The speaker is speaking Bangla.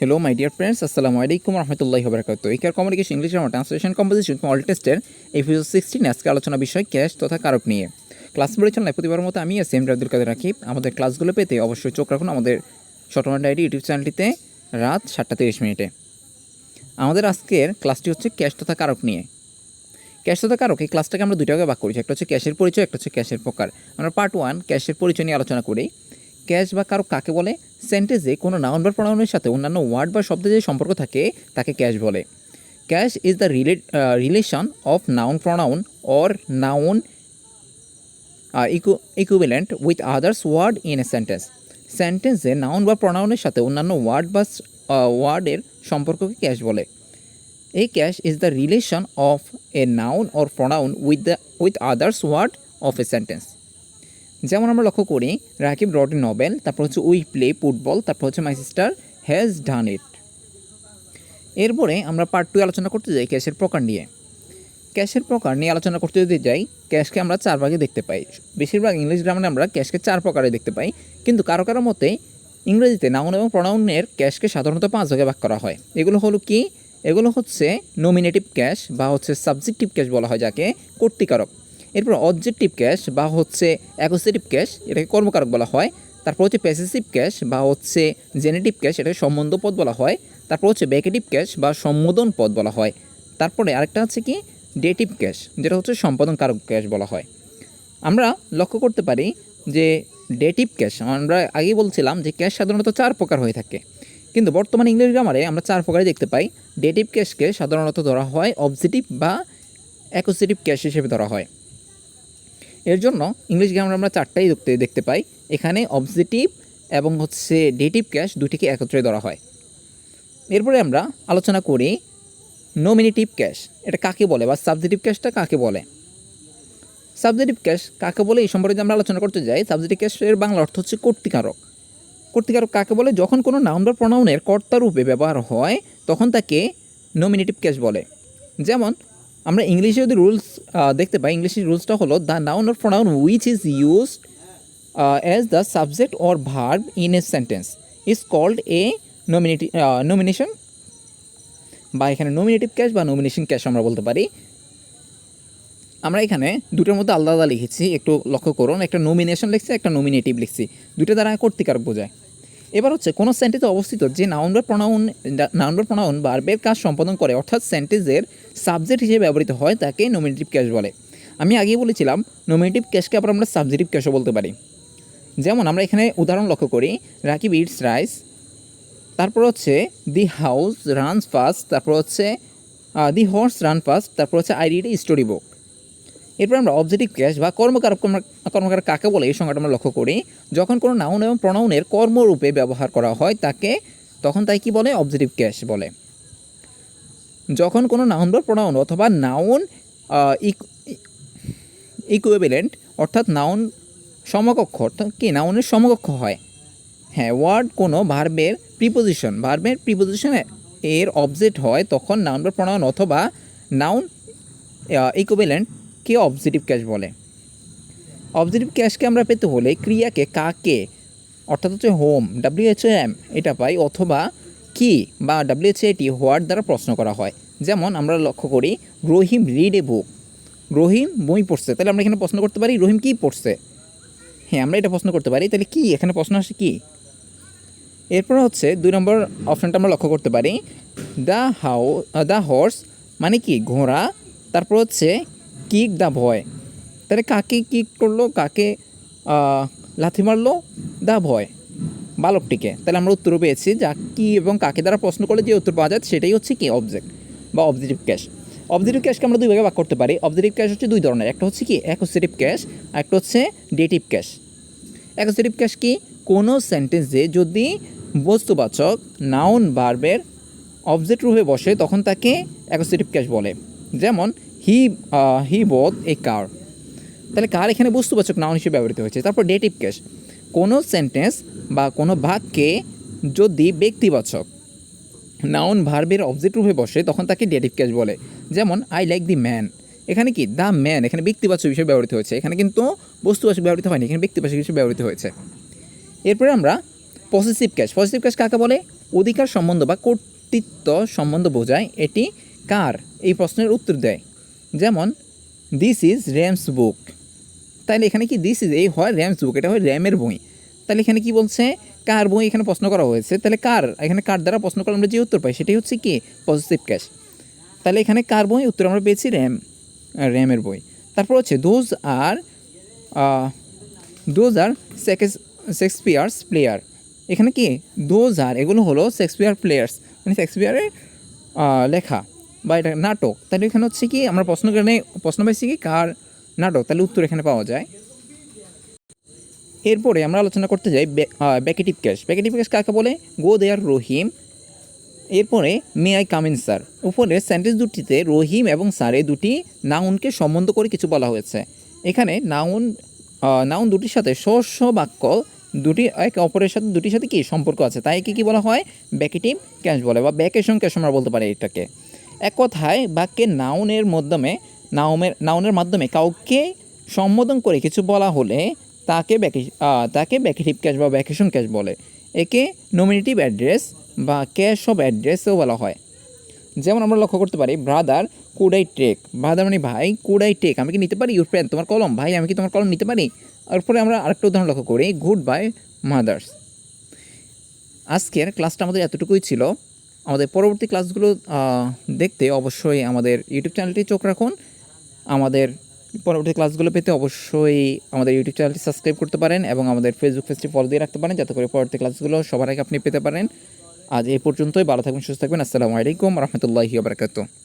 Hello, my dear friends. Assalamu alaikum warahmatullahi wabarakatuh. একার কমিউনিকেশন ইংলিশ আর ট্রান্সলেশন কম্পোজিশন অল টেস্টের এপিসোড 16 আজকে আলোচনা বিষয় ক্যাশ তথা কারক নিয়ে। ক্লাস পরিচালনায় প্রতিবারের মতো আমি আছি আব্দুল কাদের রাকিব। আমাদের ক্লাসগুলো পেতে অবশ্যই চোখ রাখুন আমাদের শর্টওয়ান ডায়েরি ইউটিউব চ্যানেলটিতে রাত 7:30 আমাদের আজকের ক্লাসটি হচ্ছে ক্যাশ তথা কারক নিয়ে। ক্যাশ তথা কারক এই ক্লাসটাকে আমরা দুইটা ভাগে ভাগ করেছি, একটা হচ্ছে ক্যাশের পরিচয়, একটা হচ্ছে ক্যাশের প্রকার। আমরা পার্ট 1 ক্যাশের পরিচয় নিয়ে আলোচনা করি। ক্যাশ বা কারক কাকে বলে? সেন্টেন্সে কোনো নাউন বা প্রোনাউনের সাথে অন্যান্য ওয়ার্ড বা শব্দের যে সম্পর্ক থাকে তাকে ক্যাশ বলে। Case is the relation of noun pronoun or noun equivalent with others word in a sentence. সেন্টেন্সে নাউন বা প্রোনাউনের সাথে অন্যান্য ওয়ার্ড বা ওয়ার্ডের সম্পর্ককে ক্যাশ বলে। A cache is the relation of a noun or pronoun with others word of a sentence. যেমন আমরা লক্ষ্য করি রাকিব রট এ নভেল, তারপর হচ্ছে উই প্লে ফুটবল, তারপর হচ্ছে মাই সিস্টার হ্যাজ ডান ইট। এরপরে আমরা পার্ট 2 আলোচনা করতে যাই ক্যাশের প্রকার নিয়ে। ক্যাশের প্রকার নিয়ে আলোচনা করতে যদি যাই, ক্যাশকে আমরা 4 ভাগে দেখতে পাই। বেশিরভাগ ইংলিশ গ্রামারে আমরা ক্যাশকে 4 প্রকারে দেখতে পাই, কিন্তু কারো কারো মতে ইংরেজিতে নাউন এবং প্রোনাউনের ক্যাশকে সাধারণত 5 ভাগে ভাগ করা হয়। এগুলো হলো কি? এগুলো হচ্ছে নমিনেটিভ ক্যাশ বা হচ্ছে সাবজেক্টিভ ক্যাশ বলা হয় যাকে, কর্তৃকারক। এরপর অবজেক্টিভ ক্যাশ বা হচ্ছে অ্যাকুজেটিভ ক্যাশ, এটাকে কর্মকারক বলা হয়। তারপর হচ্ছে পসেসিভ ক্যাশ বা হচ্ছে জেনেটিভ ক্যাশ, এটাকে সম্বন্ধ পদ বলা হয়। তারপর হচ্ছে ভেকেটিভ ক্যাশ বা সম্বোধন পদ বলা হয়। তারপরে আরেকটা হচ্ছে কি ডেটিভ ক্যাশ, যেটা হচ্ছে সম্পাদন কারক ক্যাশ বলা হয়। আমরা লক্ষ্য করতে পারি যে ডেটিভ ক্যাশ, আমরা আগেই বলছিলাম যে ক্যাশ সাধারণত 4 প্রকার হয়ে থাকে, কিন্তু বর্তমানে ইংলিশ গ্রামারে আমরা 4 প্রকারে দেখতে পাই। ডেটিভ ক্যাশকে সাধারণত ধরা হয় অবজেক্টিভ বা অ্যাকুজেটিভ ক্যাশ হিসেবে ধরা হয়। এর জন্য ইংলিশ গ্রামারে আমরা 4টাই দেখতে পাই। এখানে অবজেক্টিভ এবং হচ্ছে ডেটিভ ক্যাশ দুটিকে একত্রে ধরা হয়। এরপরে আমরা আলোচনা করি নমিনেটিভ ক্যাশ, এটা কাকে বলে বা সাবজেক্টিভ ক্যাশটা কাকে বলে। সাবজেক্টিভ ক্যাশ কাকে বলে এই সম্পর্কে আমরা আলোচনা করতে যাই। সাবজেক্টিভ ক্যাশের বাংলা অর্থ হচ্ছে কর্তৃকারক। কর্তৃকারক কাকে বলে? যখন কোনো নাউন বা প্রোনাউনের কর্তা রূপে ব্যবহার হয় তখন তাকে নমিনেটিভ ক্যাশ বলে। যেমন আমরা ইংলিশে যদি রুলস দেখতে পাই, ইংলিশের রুলসটা হলো the noun or pronoun which is used as the subject or verb in a sentence is called a nomination, বা এখানে নমিনেটিভ ক্যাশ বা নমিনেশন ক্যাশ আমরা বলতে পারি। আমরা এখানে দুটোর মধ্যে আলাদা আলাদা লিখেছি, একটু লক্ষ্য করুন। একটা নমিনেশন লিখছি, একটা নমিনেটিভ লিখছি, দুটো দ্বারা কর্তৃকারক বোঝায়। এবার হচ্ছে কোনো সেন্টেন্সে অবস্থিত যে নাউন বা প্রোনাউন ভার্বের কাজ সম্পাদন করে, অর্থাৎ সেন্টেন্সের সাবজেক্ট হিসেবে ব্যবহৃত হয়, তাকে নমিনেটিভ ক্যাশ বলে। আমি আগেই বলেছিলাম নমিনেটিভ ক্যাশকে আবার আমরা সাবজেক্টিভ ক্যাশও বলতে পারি। যেমন আমরা এখানে উদাহরণ লক্ষ্য করি রাকিব ইটস রাইস, তারপর হচ্ছে দি হাউস রানস ফাস্ট, তারপর হচ্ছে দি হর্স রান ফাস্ট, তারপর হচ্ছে I read a story book. এরপর আমরা অবজেক্টিভ ক্যাশ বা কর্মকারক কাকে বলে এই সংজ্ঞাটা আমরা লক্ষ্য করি। যখন কোনো নাউন এবং প্রোনাউনের কর্মরূপে ব্যবহার করা হয় তখন তাই কি বলে? অবজেক্টিভ ক্যাশ বলে। যখন কোনো নাউন বা প্রোনাউন অথবা নাউন ইকুইভ্যালেন্ট, অর্থাৎ নাউন সমকক্ষ, অর্থাৎ কি নাউনের সমকক্ষ হয়, হ্যাঁ, ওয়ার্ড কোনো ভার্বের প্রিপোজিশন এর অবজেক্ট হয়, তখন নাউন বা প্রোনাউন অথবা নাউন ইকুইভ্যালেন্ট কে অবজেক্টিভ ক্যাশ বলে। অবজেক্টিভ ক্যাশকে আমরা পেতে হলে ক্রিয়াকে কাকে, অর্থাৎ হচ্ছে হোম WHOM এটা পাই, অথবা কি বা WHAT হোয়াট দ্বারা প্রশ্ন করা হয়। যেমন আমরা লক্ষ্য করি রহিম রিড এ বুক, রহিম বই পড়ছে, তাহলে আমরা এখানে প্রশ্ন করতে পারি রহিম কি পড়ছে, হ্যাঁ আমরা এটা প্রশ্ন করতে পারি। তাহলে কি এখানে প্রশ্ন আসে কি। এরপর হচ্ছে 2 নম্বর অপশানটা আমরা লক্ষ্য করতে পারি দ্য হর্স মানে কি ঘোড়া, তারপর হচ্ছে কিক দ্য ভয়, তাহলে কাকে কিক করলো, কাকে লাথি মারলো? দ্য ভয়, বালকটিকে। তাহলে আমরা উত্তর পেয়েছি যা কি এবং কাকে দ্বারা প্রশ্ন করলে যে উত্তর পাওয়া যায় সেটাই হচ্ছে কি অবজেক্ট বা অবজেক্টিভ ক্যাশ। অবজেক্টিভ ক্যাশকে আমরা 2 ভাগে ভাগ করতে পারি। অবজেক্টিভ ক্যাশ হচ্ছে 2 ধরনের, একটা হচ্ছে কি অ্যাকুজেটিভ ক্যাশ আর একটা হচ্ছে ডেটিভ ক্যাশ। অ্যাকুজেটিভ ক্যাশ কি? কোনো সেন্টেন্সে যদি বস্তুবাচক নাউন ভার্বের অবজেক্ট রূপে বসে তখন তাকে অ্যাকুজেটিভ ক্যাশ বলে। যেমন হি বোথ এ কার, তাহলে কার এখানে বস্তুবাচক নাউন হিসেবে ব্যবহৃত হয়েছে। তারপর ডেটিভ ক্যাশ, কোনো সেন্টেন্স বা কোনো বাক্যে যদি ব্যক্তিবাচক নাউন ভার্বের অবজেক্ট রূপে বসে তখন তাকে ডেটিভ ক্যাশ বলে। যেমন আই লাইক দি ম্যান, এখানে কি দ্য ম্যান এখানে ব্যক্তিবাচক হিসেবে ব্যবহৃত হয়েছে, এখানে কিন্তু বস্তুবাচক ব্যবহৃত হয়নি, এখানে ব্যক্তিবাচক হিসেবে ব্যবহৃত হয়েছে। এরপরে আমরা পসেসিভ ক্যাশ কাকে বলে? অধিকার সম্বন্ধ বা কর্তৃত্ব সম্বন্ধ বোঝায়। এটি কার, এই প্রশ্নের উত্তর দেয়। যেমন দিস ইজ র্যামস বুক, তাহলে এখানে কি দিস ইজ এই হয় র্যামস বুক, এটা হয় র্যামের বই। তাহলে এখানে কি বলছে? কার বই এখানে প্রশ্ন করা হয়েছে, তাহলে কার, এখানে কার দ্বারা প্রশ্ন করলে আমরা যে উত্তর পাই সেটাই হচ্ছে কি পজিটিভ ক্যাশ। তাহলে এখানে কার বই, উত্তর আমরা পেয়েছি র্যামের বই। তারপর হচ্ছে দোজ আর শেক্সপিয়ার্স প্লেয়ার। এখানে কি দোজ আর, এগুলো হলো শেক্সপিয়ার প্লেয়ার্স, মানে শেক্সপিয়ারের লেখা বা এটা নাটক। তাহলে এখানে হচ্ছে কি আমরা প্রশ্ন পাইছি কি কার নাটক, তাহলে উত্তর এখানে পাওয়া যায়। এরপরে আমরা আলোচনা করতে যাই ব্যাকেটিভ ক্যাশ কাকে বলে? গো দেয়ার রহিম। এরপরে may I come in sir. উপরে সেন্টেন্স দুটিতে রহিম এবং স্যার এই দুটি নাউনকে সম্বন্ধ করে কিছু বলা হয়েছে। এখানে নাউন দুটির সাথে স্ব বাক্য দুটি একে অপরের সাথে দুটির সাথে কি সম্পর্ক আছে, তাই কি বলা হয়? ব্যাকেটিভ ক্যাশ বলে, বা ব্যাকেশন ক্যাশ আমরা বলতে পারি এটাকে। এক কথায় বাক্যে নাউনের মাধ্যমে কাউকে সম্বোধন করে কিছু বলা হলে তাকে ব্যাকেটিভ ক্যাশ বা ব্যাকেশন ক্যাশ বলে। একে নমিনেটিভ অ্যাড্রেস বা ক্যাশ অফ অ্যাড্রেসও বলা হয়। যেমন আমরা লক্ষ্য করতে পারি brother could I take, brother মানে ভাই, কুড আই টেক আমি কি নিতে পারি, ইউর পেন তোমার কলম, ভাই আমি কি তোমার কলম নিতে পারি। এরপরে আমরা আরেকটা উদাহরণ লক্ষ্য করি, গুড বাই মাদার্স। আজকের ক্লাসটা আমাদের এতটুকুই ছিল। আমাদের পরবর্তী ক্লাসগুলো দেখতে অবশ্যই আমাদের ইউটিউব চ্যানেলটি চোখ রাখুন। আমাদের পরবর্তী ক্লাসগুলো পেতে অবশ্যই আমাদের ইউটিউব চ্যানেলটি সাবস্ক্রাইব করতে পারেন এবং আমাদের ফেসবুক পেজটি ফলো দিয়ে রাখতে পারেন, যাতে করে পরবর্তী ক্লাসগুলো সবার আগে আপনি পেতে পারেন। আজ এই পর্যন্তই, ভালো থাকবেন, সুস্থ থাকবেন। আসসালামু আলাইকুম রহমতুল্লাহি ওয়া বারাকাতুহু।